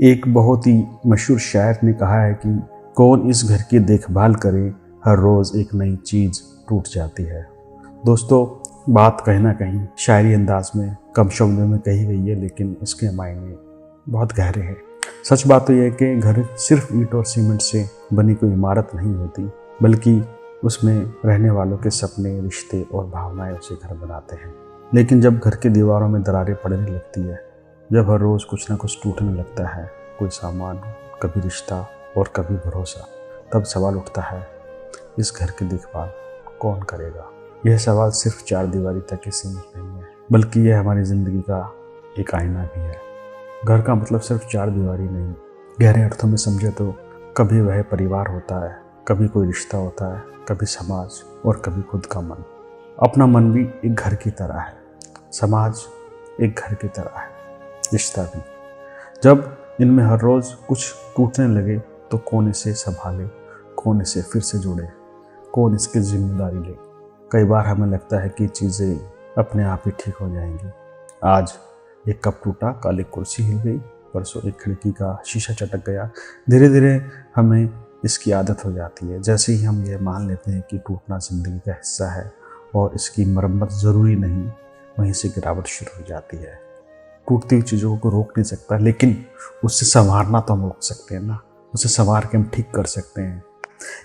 एक बहुत ही मशहूर शायर ने कहा है कि कौन इस घर की देखभाल करे, हर रोज़ एक नई चीज़ टूट जाती है। दोस्तों, बात कहीं ना कहीं शायरी अंदाज में कम शब्दों में कही गई है, लेकिन इसके मायने बहुत गहरे हैं। सच बात तो यह है कि घर सिर्फ ईंट और सीमेंट से बनी कोई इमारत नहीं होती, बल्कि उसमें रहने वालों के सपने, रिश्ते और भावनाएं उसे घर बनाते हैं। लेकिन जब घर की दीवारों में दरारें पड़ने लगती है, जब हर रोज़ कुछ ना कुछ टूटने लगता है, कोई सामान, कभी रिश्ता और कभी भरोसा, तब सवाल उठता है, इस घर की देखभाल कौन करेगा। यह सवाल सिर्फ चार दीवारी तक ही सीमित नहीं है, बल्कि यह हमारी ज़िंदगी का एक आईना भी है। घर का मतलब सिर्फ चार दीवारी नहीं, गहरे अर्थों में समझे तो कभी वह परिवार होता है, कभी कोई रिश्ता होता है, कभी समाज और कभी खुद का मन। अपना मन भी एक घर की तरह है, समाज एक घर की तरह है, रिश्ता भी। जब इनमें हर रोज़ कुछ टूटने लगे तो कौन इसे संभाले, कौन इसे फिर से जोड़े, कौन इसकी जिम्मेदारी ले। कई बार हमें लगता है कि चीज़ें अपने आप ही ठीक हो जाएंगी। आज एक कप टूटा, कल एक कुर्सी हिल गई, परसों एक खिड़की का शीशा चटक गया। धीरे धीरे हमें इसकी आदत हो जाती है। जैसे ही हम ये मान लेते हैं कि टूटना ज़िंदगी का हिस्सा है और इसकी मरम्मत ज़रूरी नहीं, वहीं से गिरावट शुरू हो जाती है। टूटती हुई चीज़ों को रोक नहीं सकता, लेकिन उससे संवारना तो हम रोक सकते हैं ना। उसे संवार के हम ठीक कर सकते हैं।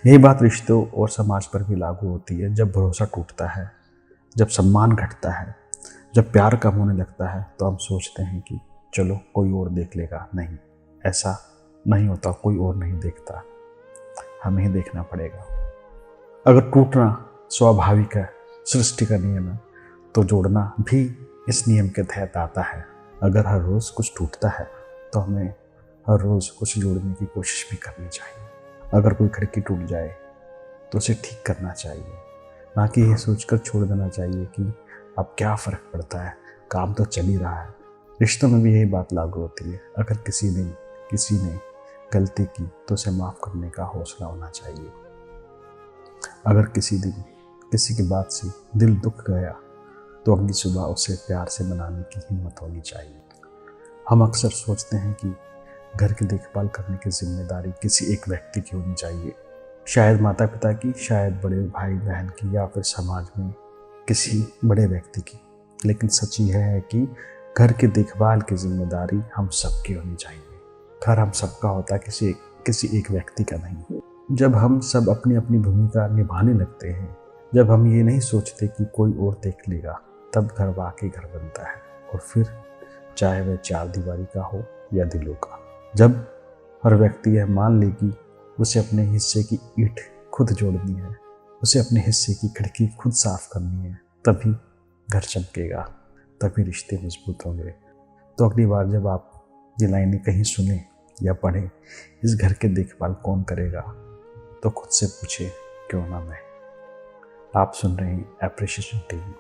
यही बात रिश्तों और समाज पर भी लागू होती है। जब भरोसा टूटता है, जब सम्मान घटता है, जब प्यार कम होने लगता है, तो हम सोचते हैं कि चलो कोई और देख लेगा। नहीं, ऐसा नहीं होता। कोई और नहीं देखता, हमें ही देखना पड़ेगा। अगर टूटना स्वाभाविक है, सृष्टि का नियम है, तो जोड़ना भी इस नियम के तहत आता है। अगर हर रोज़ कुछ टूटता है तो हमें हर रोज़ कुछ जोड़ने की कोशिश भी करनी चाहिए। अगर कोई खिड़की टूट जाए तो उसे ठीक करना चाहिए, ना कि ये सोचकर छोड़ देना चाहिए कि अब क्या फ़र्क पड़ता है, काम तो चल ही रहा है। रिश्तों में भी यही बात लागू होती है। अगर किसी ने गलती की तो उसे माफ़ करने का हौसला होना चाहिए। अगर किसी दिन किसी की बात से दिल दुख गया तो अगली सुबह उसे प्यार से मनाने की हिम्मत होनी चाहिए। हम अक्सर सोचते हैं कि घर की देखभाल करने की जिम्मेदारी किसी एक व्यक्ति की होनी चाहिए, शायद माता पिता की, शायद बड़े भाई बहन की, या फिर समाज में किसी बड़े व्यक्ति की। लेकिन सच यह है कि घर की देखभाल की जिम्मेदारी हम सबकी होनी चाहिए। घर हम सबका होता है, किसी एक व्यक्ति का नहीं। जब हम सब अपनी अपनी भूमिका निभाने लगते हैं, जब हम ये नहीं सोचते कि कोई और देख लेगा, तब घर वाकई घर बनता है। और फिर चाहे वह चार दीवारी का हो या दिलों का। जब हर व्यक्ति यह मान ले कि उसे अपने हिस्से की ईंट खुद जोड़नी है, उसे अपने हिस्से की खिड़की खुद साफ करनी है, तभी घर चमकेगा, तभी रिश्ते मजबूत होंगे। तो अगली बार जब आप ये लाइनें कहीं सुने या पढ़ें, इस घर की देखभाल कौन करेगा, तो खुद से पूछे, क्यों ना मैं। आप सुन रहे हैं एप्रिशिएशन टीवी।